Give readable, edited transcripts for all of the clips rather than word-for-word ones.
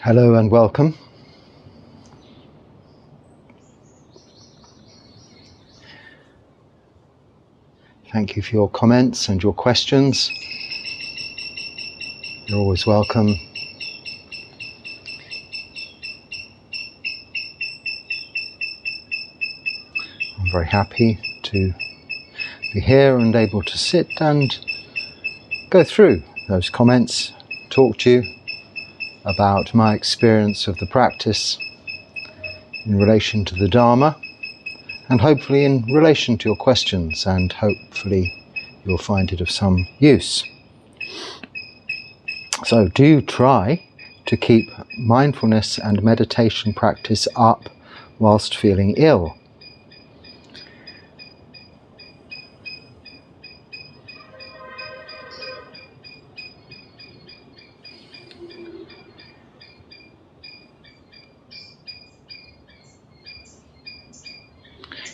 Hello and welcome. Thank you for your comments and your questions. You're always welcome. I'm very happy to be here and able to sit and go through those comments, talk to you about my experience of the practice in relation to the Dharma, and hopefully in relation to your questions, and hopefully you'll find it of some use. So do try to keep mindfulness and meditation practice up whilst feeling ill.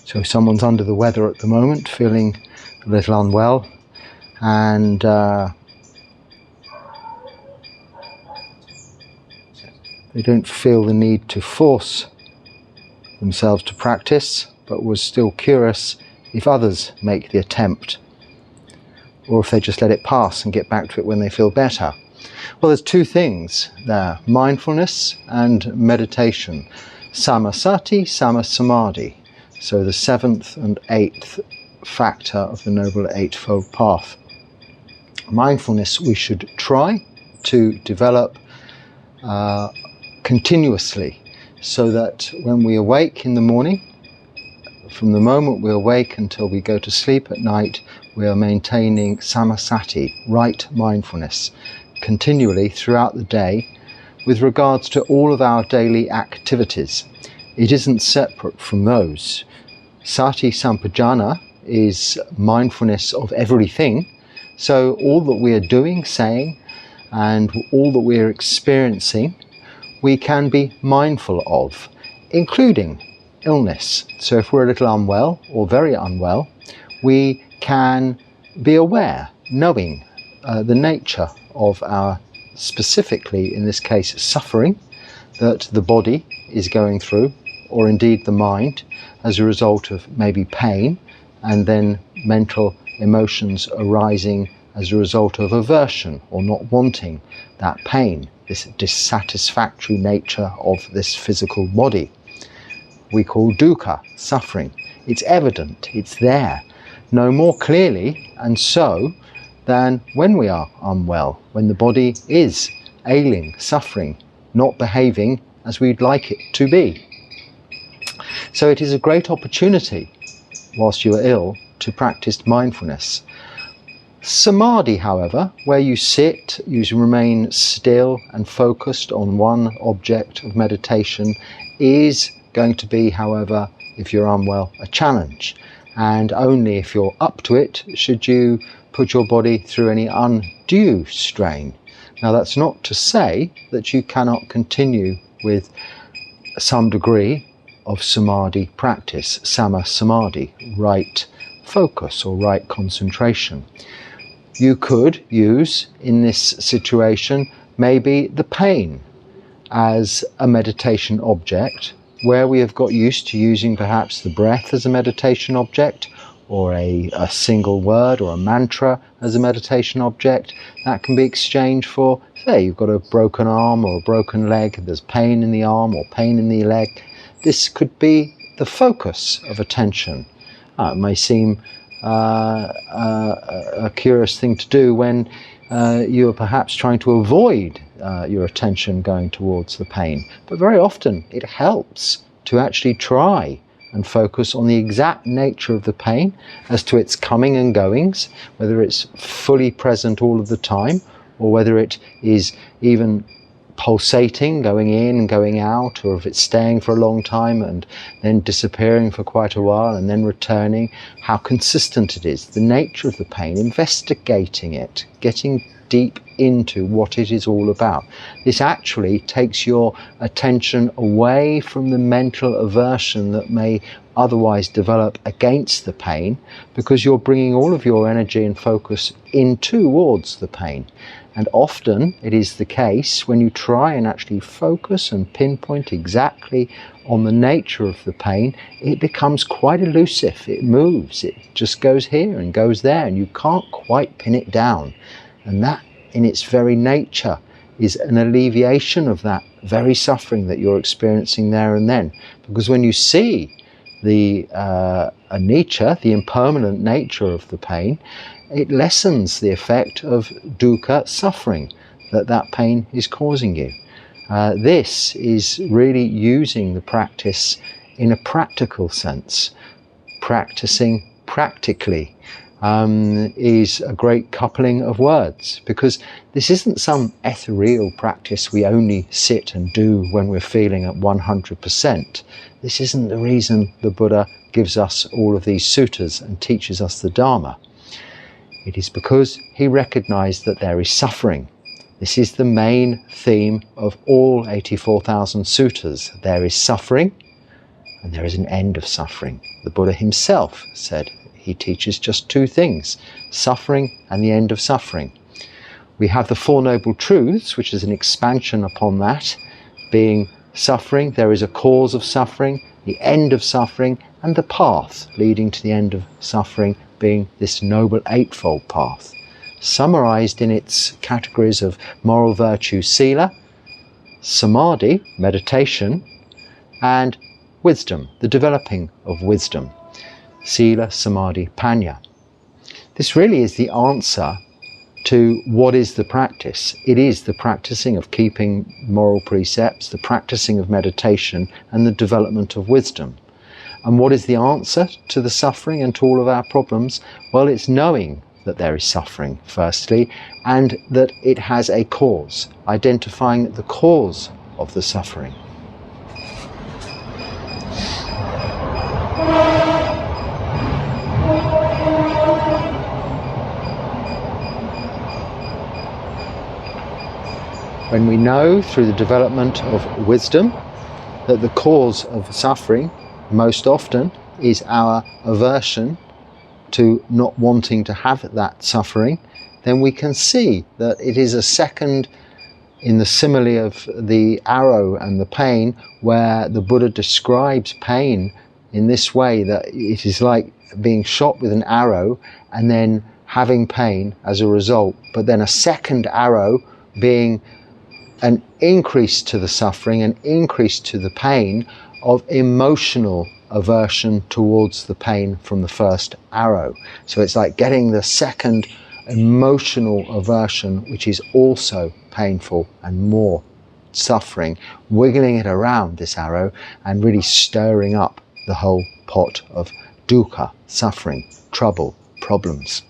So if someone's under the weather at the moment, feeling a little unwell, and they don't feel the need to force themselves to practice, but was still curious if others make the attempt, or if they just let it pass and get back to it when they feel better. Well, there's two things there: mindfulness and meditation. Samasati, samasamadhi. So the seventh and eighth factor of the Noble Eightfold Path. Mindfulness we should try to develop continuously, so that when we awake in the morning, from the moment we awake until we go to sleep at night, we are maintaining samasati, right mindfulness, continually throughout the day with regards to all of our daily activities. It isn't separate from those. Sati sampajana is mindfulness of everything. So all that we are doing, saying, and all that we are experiencing, we can be mindful of, including illness. So if we're a little unwell or very unwell, we can be aware, knowing the nature of our, specifically in this case, suffering that the body is going through, or indeed the mind, as a result of maybe pain, and then mental emotions arising as a result of aversion or not wanting that pain, this dissatisfactory nature of this physical body. We call dukkha, suffering. It's evident, it's there, no more clearly and so than when we are unwell, when the body is ailing, suffering, not behaving as we'd like it to be. So it is a great opportunity, whilst you are ill, to practice mindfulness. Samadhi, however, where you sit, you remain still and focused on one object of meditation, is going to be, however, if you're unwell, a challenge. And only if you're up to it should you put your body through any undue strain. Now, that's not to say that you cannot continue with some degree of samadhi practice, sama samadhi, right focus or right concentration. You could use, in this situation, maybe the pain as a meditation object, where we have got used to using perhaps the breath as a meditation object, or a single word or a mantra as a meditation object. That can be exchanged for, say, you've got a broken arm or a broken leg, there's pain in the arm or pain in the leg. This could be the focus of attention. It may seem a curious thing to do when you are perhaps trying to avoid your attention going towards the pain. But very often it helps to actually try and focus on the exact nature of the pain as to its coming and goings, whether it's fully present all of the time, or whether it is even pulsating, going in and going out, or if it's staying for a long time and then disappearing for quite a while and then returning, how consistent it is, the nature of the pain, investigating it, getting deep into what it is all about. This actually takes your attention away from the mental aversion that may otherwise develop against the pain, because you're bringing all of your energy and focus in towards the pain. And often it is the case when you try and actually focus and pinpoint exactly on the nature of the pain, it becomes quite elusive. It moves, it just goes here and goes there, and you can't quite pin it down. And that in its very nature is an alleviation of that very suffering that you're experiencing there and then. Because when you see the anicca, the impermanent nature of the pain, it lessens the effect of dukkha, suffering, that pain is causing you. This is really using the practice in a practical sense. Practicing practically is a great coupling of words, because this isn't some ethereal practice we only sit and do when we're feeling at 100%. This isn't the reason the Buddha gives us all of these suttas and teaches us the Dharma. It is because he recognized that there is suffering. This is the main theme of all 84,000 suttas. There is suffering and there is an end of suffering. The Buddha himself said he teaches just two things, suffering and the end of suffering. We have the Four Noble Truths, which is an expansion upon that, being suffering, there is a cause of suffering, the end of suffering, and the path leading to the end of suffering being this Noble Eightfold Path, summarized in its categories of moral virtue, sila, samadhi, meditation, and wisdom, the developing of wisdom, sila, samadhi, panya. This really is the answer to what is the practice. It is the practicing of keeping moral precepts, the practicing of meditation, and the development of wisdom. And what is the answer to the suffering and to all of our problems? Well, it's knowing that there is suffering, firstly, and that it has a cause, identifying the cause of the suffering. When we know through the development of wisdom that the cause of suffering most often is our aversion to not wanting to have that suffering, then we can see that it is a second in the simile of the arrow and the pain, where the Buddha describes pain in this way, that it is like being shot with an arrow and then having pain as a result, but then a second arrow being an increase to the suffering, an increase to the pain of emotional aversion towards the pain from the first arrow. So it's like getting the second emotional aversion, which is also painful and more suffering, wiggling it around this arrow and really stirring up the whole pot of dukkha, suffering, trouble, problems.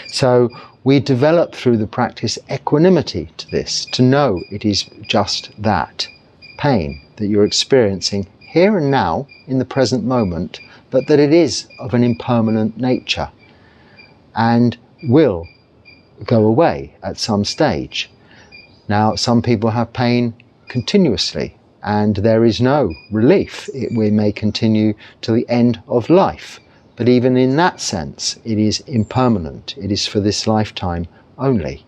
So we develop through the practice equanimity to this, to know it is just that pain that you're experiencing here and now in the present moment, but that it is of an impermanent nature and will go away at some stage. Now, some people have pain continuously and there is no relief. It may continue to the end of life. But even in that sense, it is impermanent. It is for this lifetime only.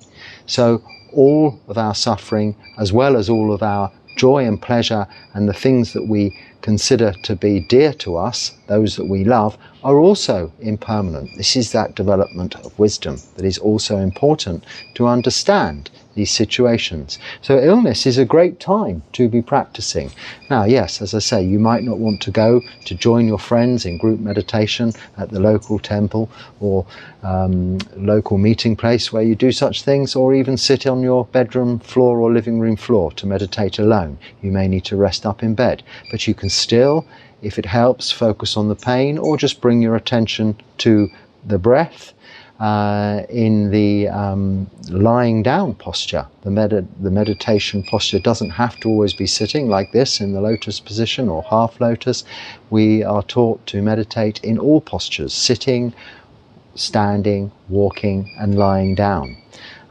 So all of our suffering, as well as all of our joy and pleasure and the things that we consider to be dear to us, those that we love, are also impermanent. This is that development of wisdom that is also important to understand these situations. So illness is a great time to be practicing. Now, yes, as I say, you might not want to go to join your friends in group meditation at the local temple or local meeting place where you do such things, or even sit on your bedroom floor or living room floor to meditate alone. You may need to rest up in bed, but you can still, if it helps, focus on the pain or just bring your attention to the breath. In the lying down posture, the meditation posture doesn't have to always be sitting like this in the lotus position or half lotus. We are taught to meditate in all postures, sitting, standing, walking and lying down.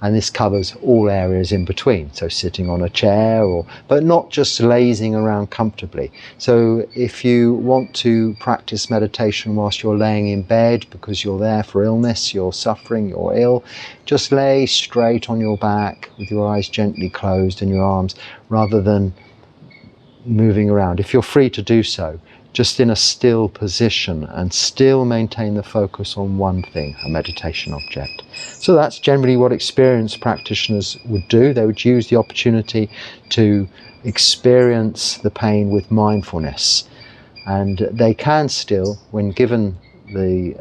And this covers all areas in between, so sitting on a chair, but not just lazing around comfortably. So if you want to practice meditation whilst you're laying in bed because you're there for illness, you're suffering, you're ill, just lay straight on your back with your eyes gently closed and your arms, rather than moving around. If you're free to do so, just in a still position, and still maintain the focus on one thing, a meditation object. So that's generally what experienced practitioners would do. They would use the opportunity to experience the pain with mindfulness. And they can still, when given the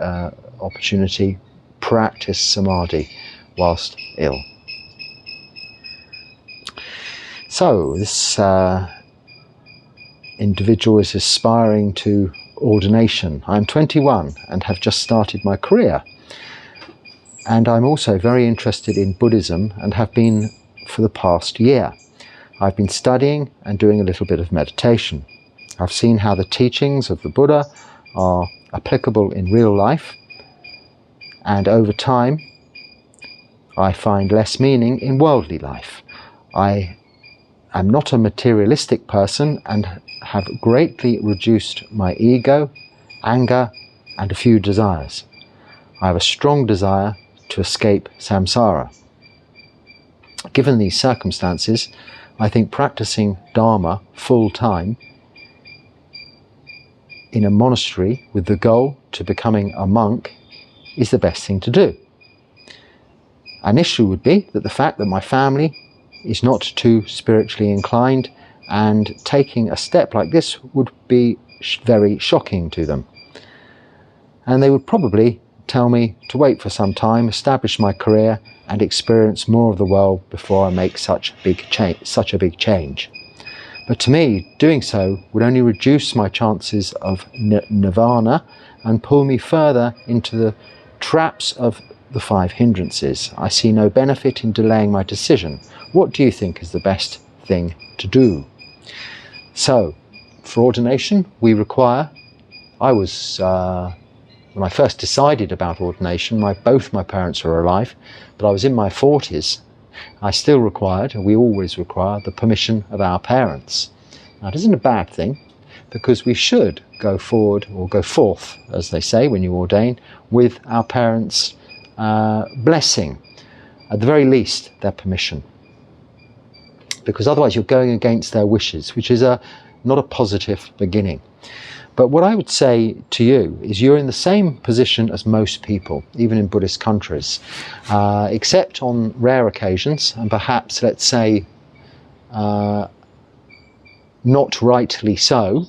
opportunity, practice samadhi whilst ill. So this individual is aspiring to ordination. I'm 21 and have just started my career. And I'm also very interested in Buddhism and have been for the past year. I've been studying and doing a little bit of meditation. I've seen how the teachings of the Buddha are applicable in real life, and over time I find less meaning in worldly life. I'm not a materialistic person and have greatly reduced my ego, anger, and a few desires. I have a strong desire to escape samsara. Given these circumstances, I think practicing Dharma full-time in a monastery with the goal to becoming a monk is the best thing to do. An issue would be that the fact that my family is not too spiritually inclined, and taking a step like this would be very shocking to them. And they would probably tell me to wait for some time, establish my career and experience more of the world before I make such a big change. But to me, doing so would only reduce my chances of nirvana and pull me further into the traps of the 5 hindrances. I see no benefit in delaying my decision. What do you think is the best thing to do? So, for ordination, we require, when I first decided about ordination, both my parents were alive, but I was in my 40s. I still required, and we always require, the permission of our parents. Now, it isn't a bad thing, because we should go forward, or go forth, as they say when you ordain, with our parents' blessing, at the very least their permission, because otherwise you're going against their wishes, which is not a positive beginning. But what I would say to you is you're in the same position as most people, even in Buddhist countries, except on rare occasions, and perhaps, let's say, not rightly so.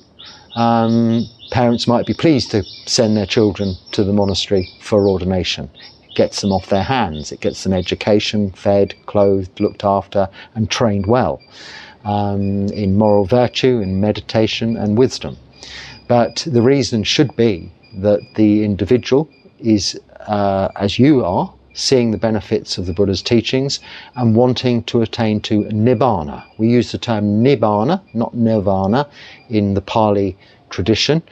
Parents might be pleased to send their children to the monastery for ordination. It gets them off their hands, it gets them education, fed, clothed, looked after, and trained well in moral virtue, in meditation and wisdom. But the reason should be that the individual is, as you are, seeing the benefits of the Buddha's teachings and wanting to attain to nibbana. We use the term nibbana, not nirvana, in the Pali tradition.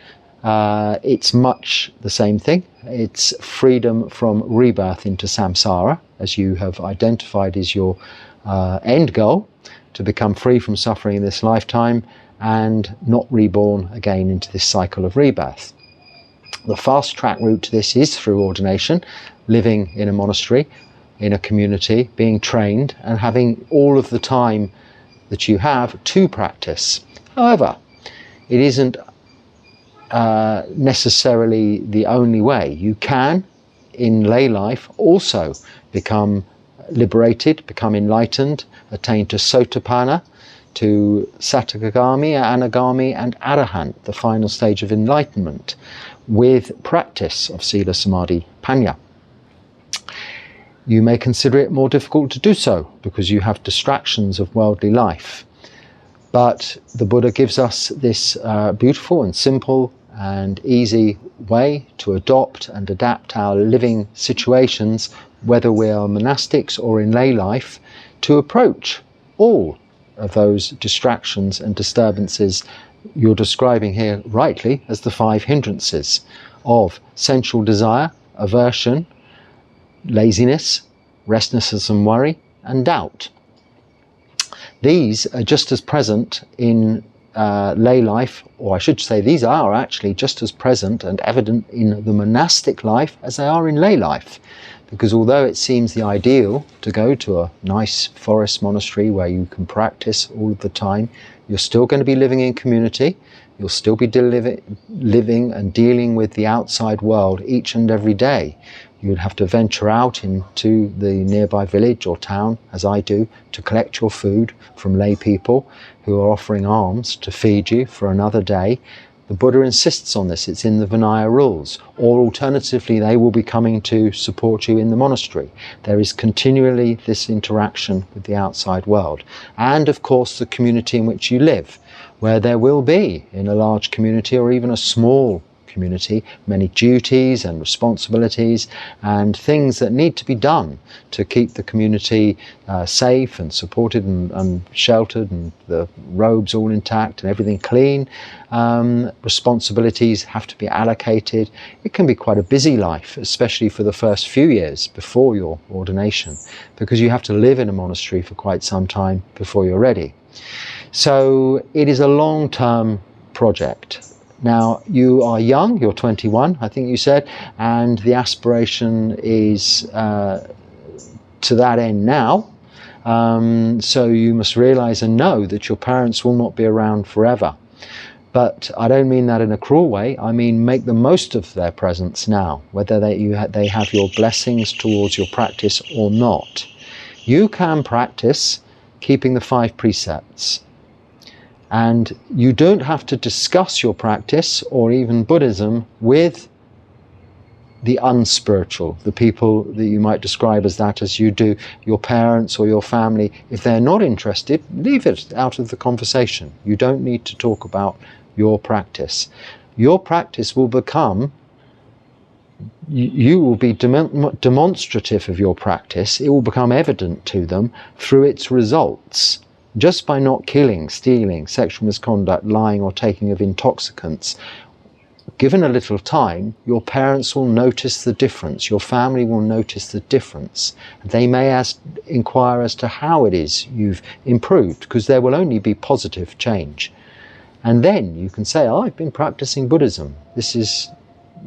It's much the same thing. It's freedom from rebirth into samsara, as you have identified as your end goal, to become free from suffering in this lifetime and not reborn again into this cycle of rebirth. The fast track route to this is through ordination, living in a monastery, in a community, being trained and having all of the time that you have to practice. However, it isn't necessarily the only way. You can, in lay life, also become liberated, become enlightened, attain to sotapanna, to Satagami, Anagami and Arahant, the final stage of enlightenment, with practice of Sila, Samadhi, Panya. You may consider it more difficult to do so because you have distractions of worldly life. But the Buddha gives us this beautiful and simple and easy way to adopt and adapt our living situations, whether we are monastics or in lay life, to approach all of those distractions and disturbances you're describing here rightly as the 5 hindrances of sensual desire, aversion, laziness, restlessness and worry, and doubt. These are just as present in lay life, or I should say these are actually just as present and evident in the monastic life as they are in lay life. Because although it seems the ideal to go to a nice forest monastery where you can practice all of the time, you're still going to be living in community. You'll still be living and dealing with the outside world each and every day. You would have to venture out into the nearby village or town, as I do, to collect your food from lay people who are offering alms to feed you for another day. The Buddha insists on this. It's in the Vinaya rules. Or alternatively, they will be coming to support you in the monastery. There is continually this interaction with the outside world. And of course, the community in which you live, where there will be, in a large community or even a small community, many duties and responsibilities and things that need to be done to keep the community safe and supported and sheltered, and the robes all intact and everything clean. Responsibilities have to be allocated. It can be quite a busy life, especially for the first few years before your ordination, because you have to live in a monastery for quite some time before you're ready. So it is a long-term project. Now, you are young, you're 21, I think you said, and the aspiration is to that end now. So you must realize and know that your parents will not be around forever. But I don't mean that in a cruel way. I mean, make the most of their presence now, whether they have your blessings towards your practice or not. You can practice keeping the 5 precepts. And you don't have to discuss your practice or even Buddhism with the unspiritual, the people that you might describe as that, as you do your parents or your family. If they're not interested, leave it out of the conversation. You don't need to talk about your practice. Your practice will become, you will be demonstrative of your practice. It will become evident to them through its results. Just by not killing, stealing, sexual misconduct, lying or taking of intoxicants, given a little time, your parents will notice the difference. Your family will notice the difference. They may inquire as to how it is you've improved, because there will only be positive change. And then you can say, I've been practicing Buddhism.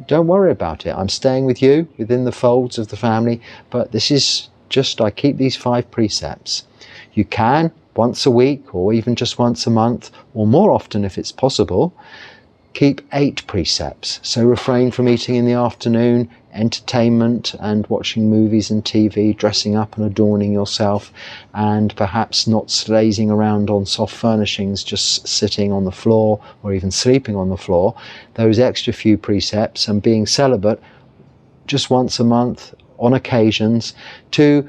Don't worry about it. I'm staying with you within the folds of the family, but this is just, I keep these 5 precepts. You can, once a week or even just once a month, or more often if it's possible, keep 8 precepts. So refrain from eating in the afternoon, entertainment and watching movies and TV, dressing up and adorning yourself, and perhaps not slazing around on soft furnishings, just sitting on the floor or even sleeping on the floor. Those extra few precepts, and being celibate just once a month on occasions, to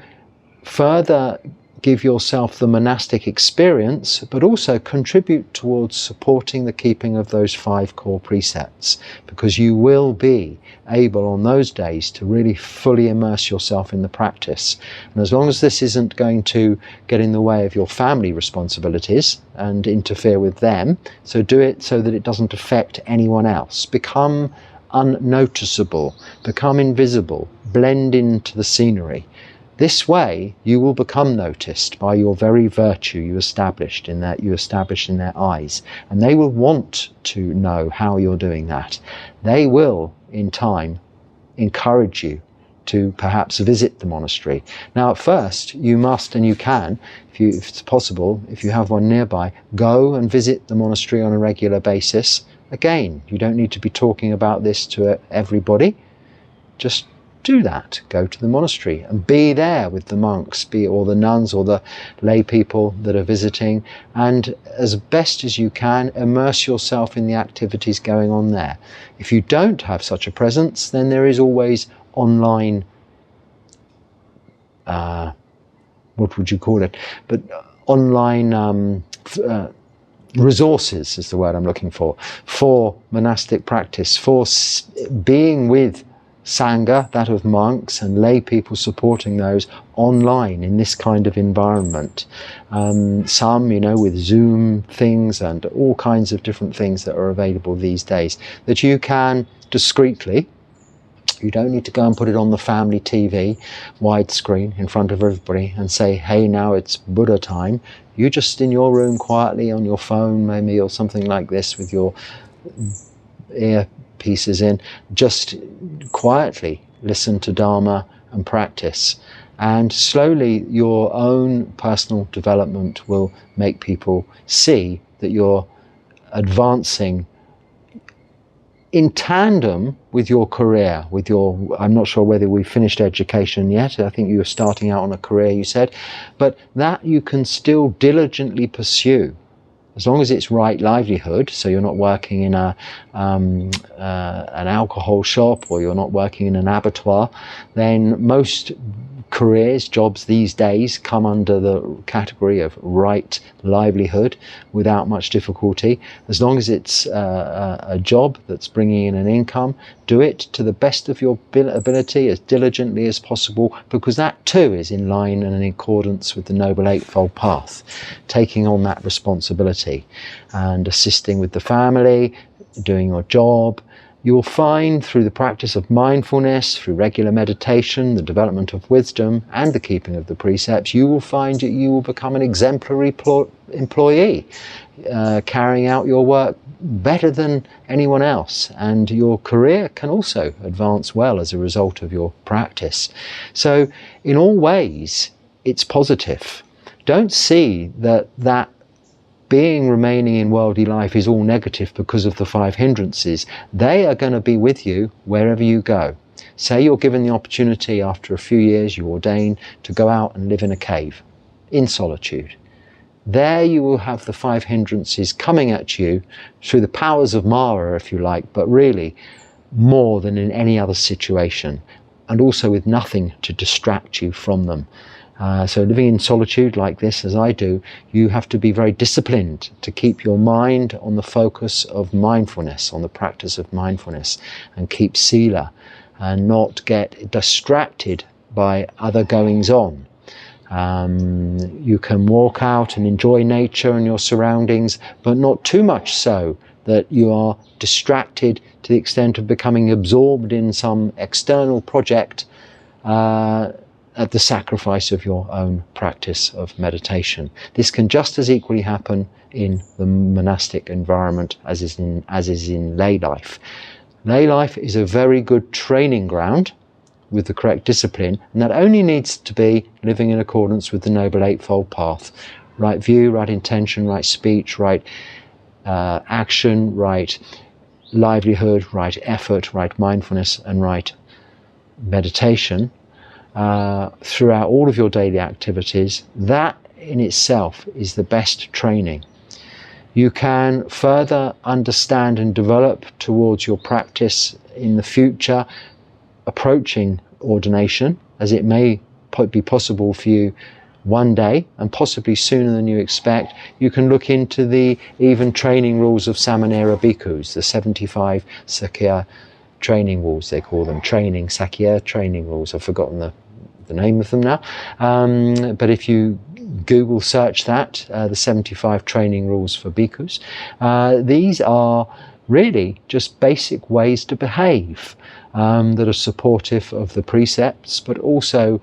further give yourself the monastic experience, but also contribute towards supporting the keeping of those 5 core precepts, because you will be able on those days to really fully immerse yourself in the practice. And as long as this isn't going to get in the way of your family responsibilities and interfere with them, so do it so that it doesn't affect anyone else. Become unnoticeable, become invisible, blend into the scenery. This way, you will become noticed by your very virtue you establish in their eyes. And they will want to know how you're doing that. They will, in time, encourage you to perhaps visit the monastery. Now, at first, you must, and you can, if it's possible, if you have one nearby, go and visit the monastery on a regular basis. Again, you don't need to be talking about this to everybody. Just do that. Go to the monastery and be there with the monks, or the nuns or the lay people that are visiting, and as best as you can, immerse yourself in the activities going on there. If you don't have such a presence, then there is always online, what would you call it? But online resources is the word I'm looking for monastic practice, for being with Sangha, that of monks and lay people supporting those online in this kind of environment. Some, with Zoom things and all kinds of different things that are available these days that you can discreetly You don't need to go and put it on the family TV, widescreen, in front of everybody and say, hey, now it's Buddha time. You just in your room quietly on your phone maybe, or something like this, with your earpieces in, just quietly listen to Dharma and practice. And slowly your own personal development will make people see that you're advancing in tandem with your career, with your, I'm not sure whether we finished education yet. I think you were starting out on a career, you said, but that you can still diligently pursue, as long as it's right livelihood. So you're not working in an alcohol shop, or you're not working in an abattoir. Then most careers, jobs these days come under the category of right livelihood without much difficulty. As long as it's a job that's bringing in an income, do it to the best of your ability, as diligently as possible, because that too is in line and in accordance with the Noble Eightfold Path. Taking on that responsibility and assisting with the family, doing your job. You'll find through the practice of mindfulness, through regular meditation, the development of wisdom and the keeping of the precepts, you will find that you will become an exemplary employee, carrying out your work better than anyone else, and your career can also advance well as a result of your practice. So in all ways it's positive. Don't see that remaining in worldly life is all negative because of the 5 hindrances. They are going to be with you wherever you go. Say you're given the opportunity after a few years, you ordain to go out and live in a cave in solitude. There you will have the 5 hindrances coming at you through the powers of Mara, if you like, but really more than in any other situation, and also with nothing to distract you from them. So living in solitude like this, as I do, you have to be very disciplined to keep your mind on the focus of mindfulness, on the practice of mindfulness, and keep sila and not get distracted by other goings on. You can walk out and enjoy nature and your surroundings, but not too much so that you are distracted to the extent of becoming absorbed in some external project at the sacrifice of your own practice of meditation. This can just as equally happen in the monastic environment as is in lay life. Lay life is a very good training ground with the correct discipline, and that only needs to be living in accordance with the Noble Eightfold Path. Right view, right intention, right speech, right action, right livelihood, right effort, right mindfulness, and right meditation. Throughout all of your daily activities, that in itself is the best training. You can further understand and develop towards your practice in the future, approaching ordination, as it may be possible for you one day, and possibly sooner than you expect. You can look into the even training rules of Samanera Bhikkhus, the 75 Sakya training rules, they call them, Sakya training rules. I've forgotten the name of them now, but if you Google search that, the 75 training rules for bhikkhus, these are really just basic ways to behave that are supportive of the precepts, but also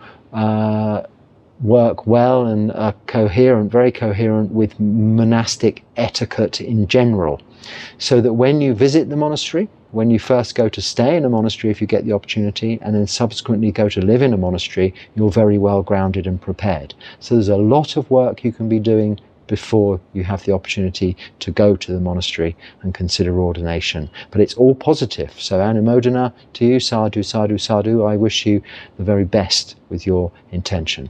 work well and are coherent, very coherent with monastic etiquette in general. So that when you visit the monastery, when you first go to stay in a monastery if you get the opportunity, and then subsequently go to live in a monastery, you're very well grounded and prepared. So there's a lot of work you can be doing before you have the opportunity to go to the monastery and consider ordination. But it's all positive. So Anumodana to you, sadhu, sadhu, sadhu. I wish you the very best with your intention.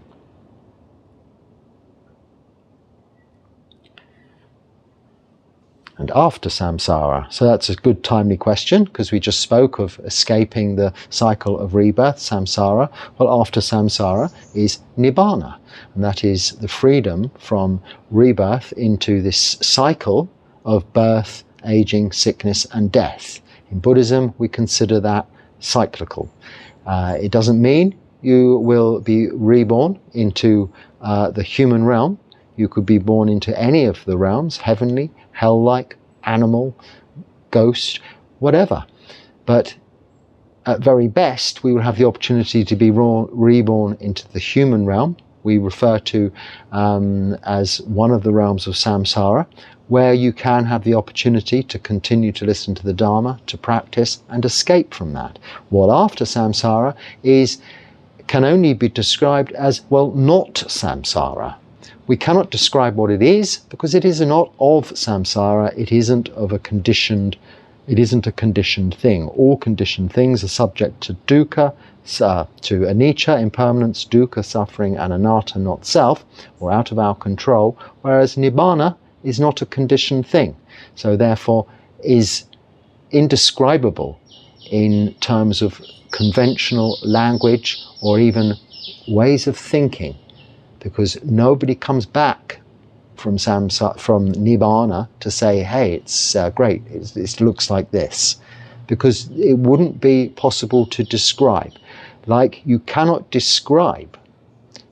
And after samsara. So that's a good timely question, because we just spoke of escaping the cycle of rebirth, samsara. Well, after samsara is nibbana, and that is the freedom from rebirth into this cycle of birth, aging, sickness and death. In Buddhism, we consider that cyclical. It doesn't mean you will be reborn into the human realm. You could be born into any of the realms, heavenly, hell-like, animal, ghost, whatever. But at very best, we will have the opportunity to be reborn into the human realm. We refer to as one of the realms of samsara, where you can have the opportunity to continue to listen to the Dharma, to practice and escape from that. What after samsara can only be described as, well, not samsara. We cannot describe what it is because it is not of samsara. It isn't a conditioned thing. All conditioned things are subject to dukkha, to anicca, impermanence, dukkha, suffering, and anatta, not self, or out of our control, whereas nibbana is not a conditioned thing. So therefore is indescribable in terms of conventional language or even ways of thinking, because nobody comes back from nibbana to say, hey, it's great, it looks like this, because it wouldn't be possible to describe. Like, you cannot describe,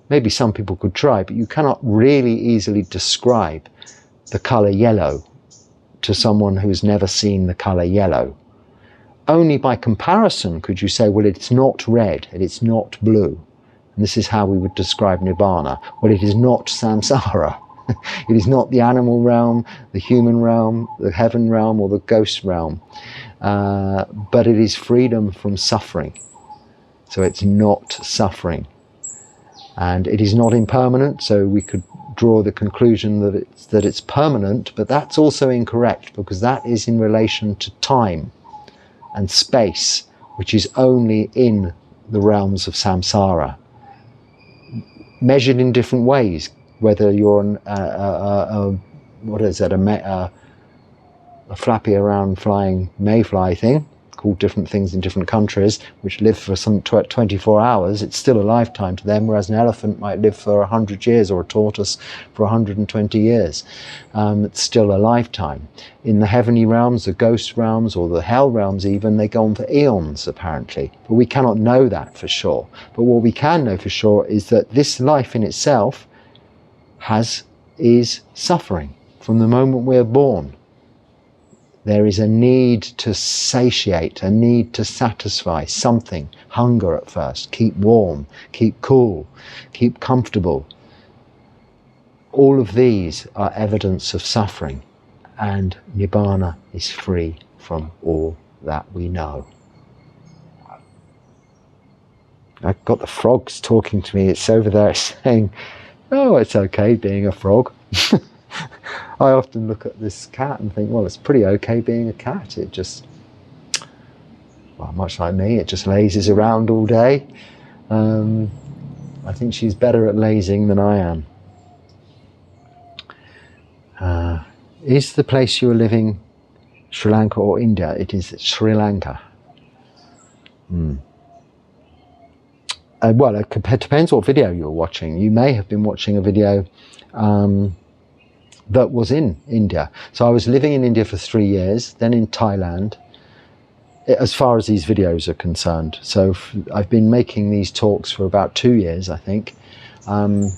maybe some people could try, but you cannot really easily describe the colour yellow to someone who's never seen the colour yellow. Only by comparison could you say, well, it's not red and it's not blue. And this is how we would describe nibbana. Well, it is not samsara. It is not the animal realm, the human realm, the heaven realm, or the ghost realm. But it is freedom from suffering. So it's not suffering. And it is not impermanent, so we could draw the conclusion that it's permanent, but that's also incorrect, because that is in relation to time and space, which is only in the realms of samsara, measured in different ways, whether you're a flappy around flying mayfly thing, called different things in different countries, which live for some 24 hours, it's still a lifetime to them, whereas an elephant might live for 100 years, or a tortoise for 120 years. It's still a lifetime. In the heavenly realms, the ghost realms, or the hell realms even, they go on for eons, apparently. But we cannot know that for sure. But what we can know for sure is that this life in itself is suffering from the moment we're born. There is a need to satiate, a need to satisfy something. Hunger at first, keep warm, keep cool, keep comfortable. All of these are evidence of suffering, and nibbana is free from all that we know. I've got the frogs talking to me. It's over there saying, oh, it's okay being a frog. I often look at this cat and think, well, it's pretty okay being a cat. It just, well, much like me, it just lazes around all day. I think she's better at lazing than I am. Is the place you are living Sri Lanka or India? It is Sri Lanka. Well, it depends what video you're watching. You may have been watching a video that was in India. So I was living in India for 3 years, then in Thailand, as far as these videos are concerned. So I've been making these talks for about 2 years, I think. I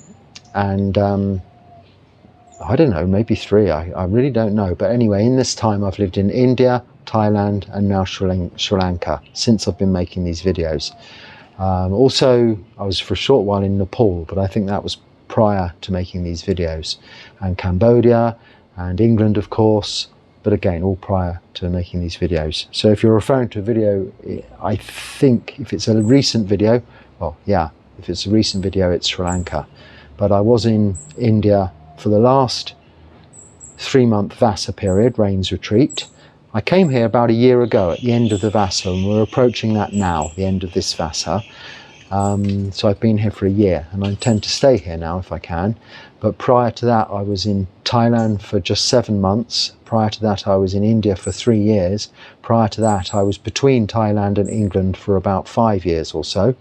don't know, maybe 3, I really don't know. But anyway, in this time I've lived in India, Thailand, and now Sri Lanka, since I've been making these videos. Also, I was for a short while in Nepal, but I think that was prior to making these videos, and Cambodia and England, of course, but again, all prior to making these videos. So if you're referring to a video, I think if it's a recent video, well, yeah, if it's a recent video, it's Sri Lanka. But I was in India for the last 3-month Vassa period, rains retreat. I came here about a year ago at the end of the Vassa, and we're approaching that now, the end of this Vassa. So I've been here for a year, and I intend to stay here now if I can. But prior to that, I was in Thailand for just 7 months. Prior to that, I was in India for 3 years. Prior to that, I was between Thailand and England for about 5 years or so.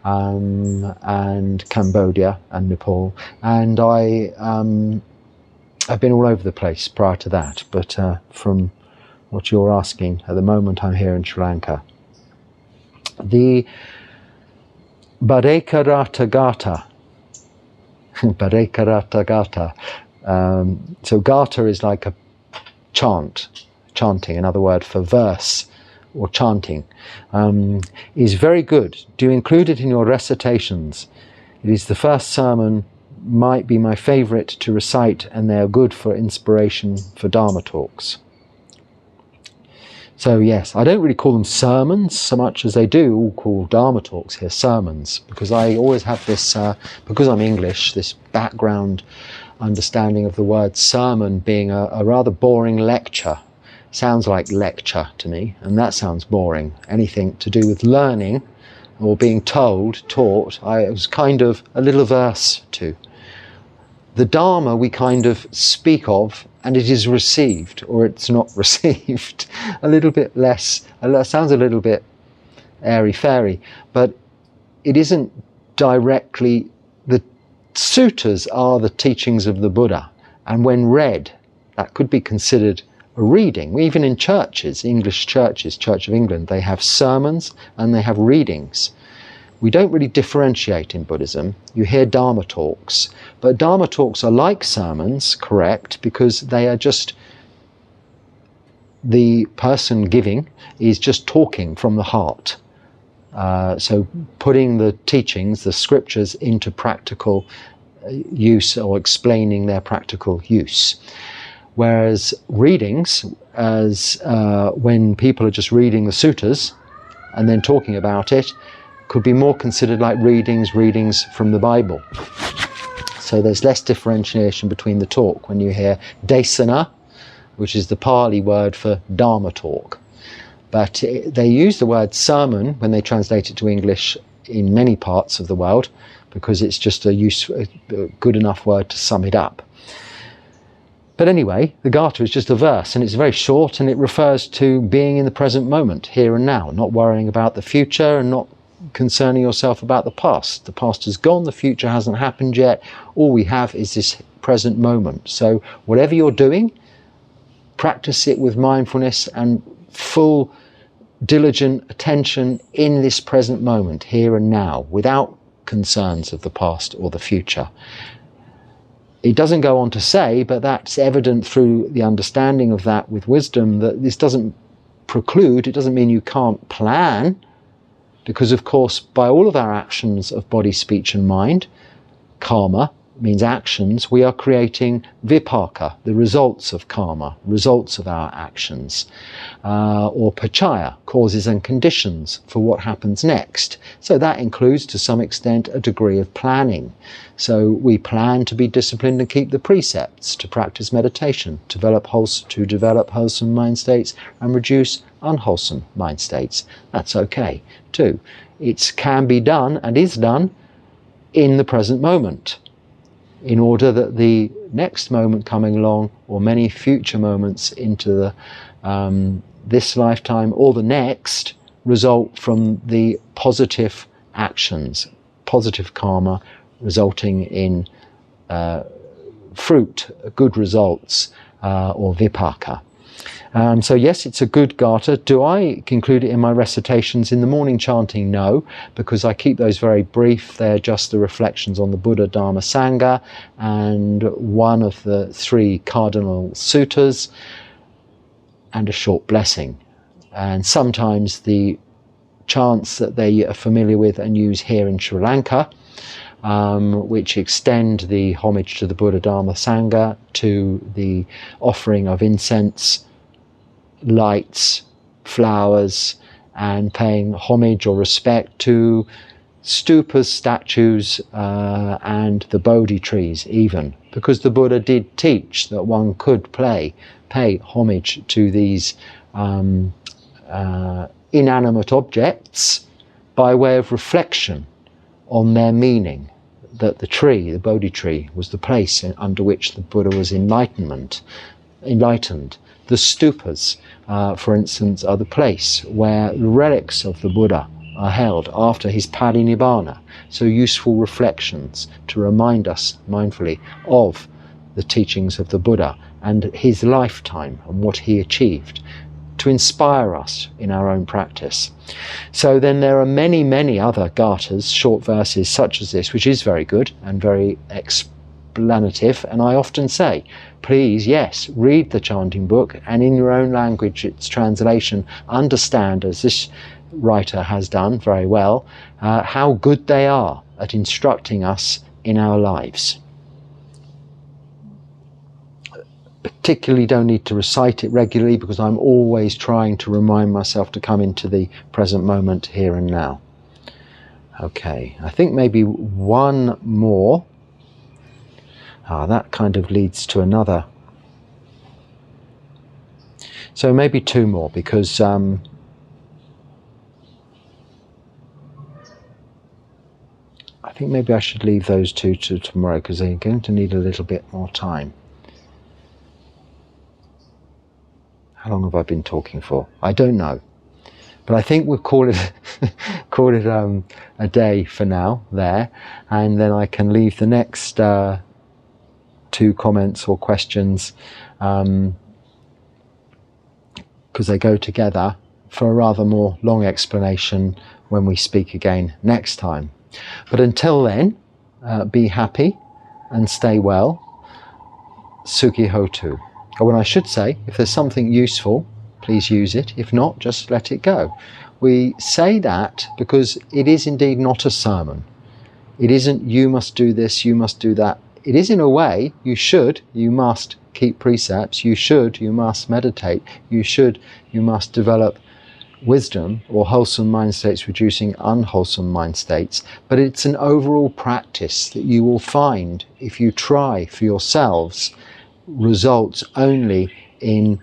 And Cambodia and Nepal. And I've been all over the place prior to that. But from what you're asking, at the moment I'm here in Sri Lanka. The Bharekarata Gata. Bharekarata Gata. So Gata is like a chanting, another word for verse or chanting, is very good. Do include it in your recitations. It is the first sermon, might be my favourite to recite, and they are good for inspiration for Dharma talks. So yes, I don't really call them sermons so much as they do all call Dharma talks here sermons, because I always have this, because I'm English, this background understanding of the word sermon being a rather boring lecture. Sounds like lecture to me, and that sounds boring. Anything to do with learning or being told, taught, I was kind of a little averse to. The Dharma we kind of speak of, and it is received, or it's not received. A little bit less, sounds a little bit airy-fairy, but it isn't directly. The suttas are the teachings of the Buddha, and when read, that could be considered a reading. Even in churches, English churches, Church of England, they have sermons and they have readings. We don't really differentiate in Buddhism. You hear Dharma talks, but Dharma talks are like sermons, correct, because they are just, the person giving is just talking from the heart. So putting the teachings, the scriptures, into practical use, or explaining their practical use. Whereas readings, as when people are just reading the suttas and then talking about it, could be more considered like readings from the Bible. So there's less differentiation between the talk when you hear desana, which is the Pali word for Dharma talk. But they use the word sermon when they translate it to English in many parts of the world, because it's just a good enough word to sum it up. But anyway, the Gatha is just a verse, and it's very short, and it refers to being in the present moment, here and now, not worrying about the future and not concerning yourself about the past. The past has gone, the future hasn't happened yet. All we have is this present moment. So whatever you're doing, practice it with mindfulness and full diligent attention in this present moment, here and now, without concerns of the past or the future. It doesn't go on to say, but that's evident through the understanding of that with wisdom, that this doesn't preclude, it doesn't mean you can't plan, because of course by all of our actions of body, speech and mind, karma means actions, we are creating vipaka, the results of karma, results of our actions, or pachaya, causes and conditions for what happens next. So that includes to some extent a degree of planning. So we plan to be disciplined and keep the precepts, to practice meditation, to develop wholesome mind states and reduce unwholesome mind states. That's okay too. It can be done and is done in the present moment, in order that the next moment coming along, or many future moments into this lifetime or the next, result from the positive actions, positive karma, resulting in fruit, good results, or vipaka. So yes, it's a good Gatha. Do I include it in my recitations in the morning chanting? No, because I keep those very brief. They're just the reflections on the Buddha, Dharma, Sangha, and one of the 3 cardinal suttas, and a short blessing. And sometimes the chants that they are familiar with and use here in Sri Lanka, which extend the homage to the Buddha, Dharma, Sangha, to the offering of incense, lights, flowers, and paying homage or respect to stupas, statues, and the Bodhi trees even, because the Buddha did teach that one could pay homage to these inanimate objects by way of reflection on their meaning, that the tree, the Bodhi tree, was the place under which the Buddha was enlightened. The stupas, for instance, are the place where the relics of the Buddha are held after his parinibbana. So useful reflections to remind us mindfully of the teachings of the Buddha and his lifetime and what he achieved, to inspire us in our own practice. So then there are many, many other gathas, short verses such as this, which is very good and very explanative, and I often say, please, yes, read the chanting book, and in your own language, its translation, understand, as this writer has done very well, how good they are at instructing us in our lives. Particularly don't need to recite it regularly, because I'm always trying to remind myself to come into the present moment, here and now. Okay, I think maybe one more. That kind of leads to another. So maybe two more, because I think maybe I should leave those two to tomorrow, because they're going to need a little bit more time. How long have I been talking for? I don't know. But I think we'll call it a day for now there, and then I can leave the next two comments or questions, because they go together, for a rather more long explanation when we speak again next time. But until then, be happy and stay well. Sukhi Hotu. Or when I should say, if there's something useful, please use it. If not, just let it go. We say that because it is indeed not a sermon. It isn't you must do this, you must do that. It is in a way, you should, you must keep precepts, you should, you must meditate, you should, you must develop wisdom or wholesome mind states reducing unwholesome mind states. But it's an overall practice that you will find, if you try for yourselves, results only in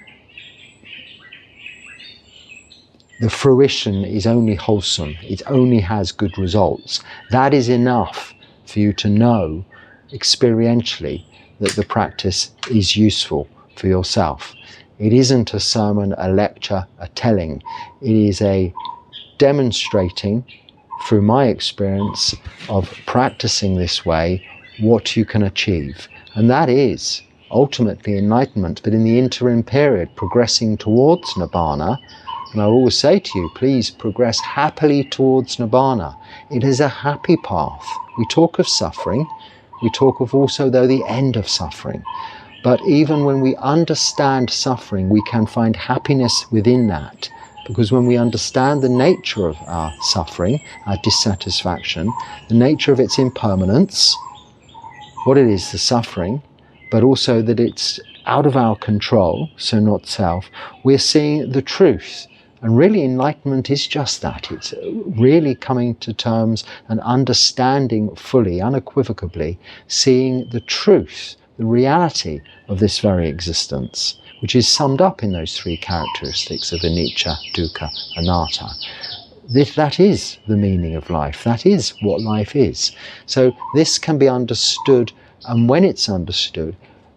the fruition is only wholesome. It only has good results. That is enough for you to know experientially that the practice is useful for yourself. It isn't a sermon, a lecture, a telling. It is a demonstrating, through my experience of practicing this way, what you can achieve. And that is ultimately enlightenment, but in the interim period, progressing towards Nibbana. And I always say to you, please progress happily towards Nibbana. It is a happy path. We talk of suffering. We talk of also, though, the end of suffering. But even when we understand suffering, we can find happiness within that. Because when we understand the nature of our suffering, our dissatisfaction, the nature of its impermanence, what it is, the suffering, but also that it's out of our control, so not self, we're seeing the truth. And really enlightenment is just that. It's really coming to terms and understanding fully, unequivocally, seeing the truth, the reality of this very existence, which is summed up in those three characteristics of anicca, dukkha, anatta. That is the meaning of life. That is what life is. So this can be understood, and when it's understood,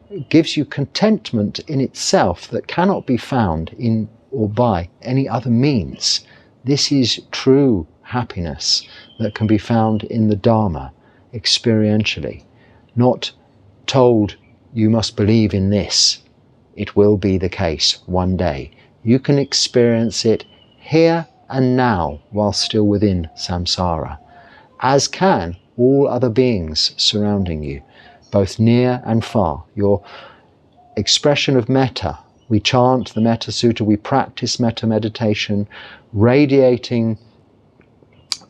it gives you contentment in itself that cannot be found in or by any other means. This is true happiness that can be found in the Dharma, experientially, not told you must believe in this. It will be the case one day. You can experience it here and now while still within samsara, as can all other beings surrounding you, both near and far. Your expression of metta, we chant the Metta Sutta, we practice metta meditation, radiating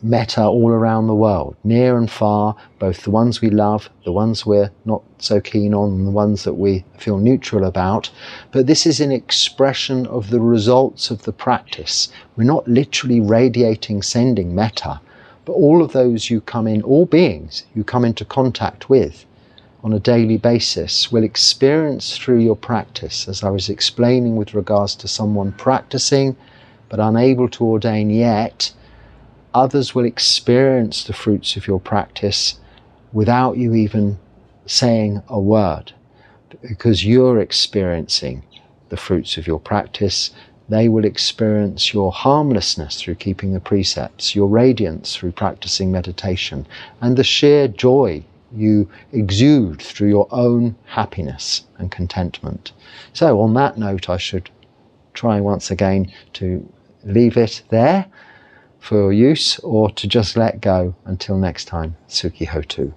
metta all around the world, near and far, both the ones we love, the ones we're not so keen on, and the ones that we feel neutral about. But this is an expression of the results of the practice. We're not literally radiating, sending metta, but all of those you come in, all beings you come into contact with on a daily basis will experience through your practice, as I was explaining with regards to someone practicing but unable to ordain yet, others will experience the fruits of your practice without you even saying a word, because you're experiencing the fruits of your practice. They will experience your harmlessness through keeping the precepts, your radiance through practicing meditation, and the sheer joy you exude through your own happiness and contentment. So on that note, I should try once again to leave it there for use, or to just let go until next time. Sukhi Hotu.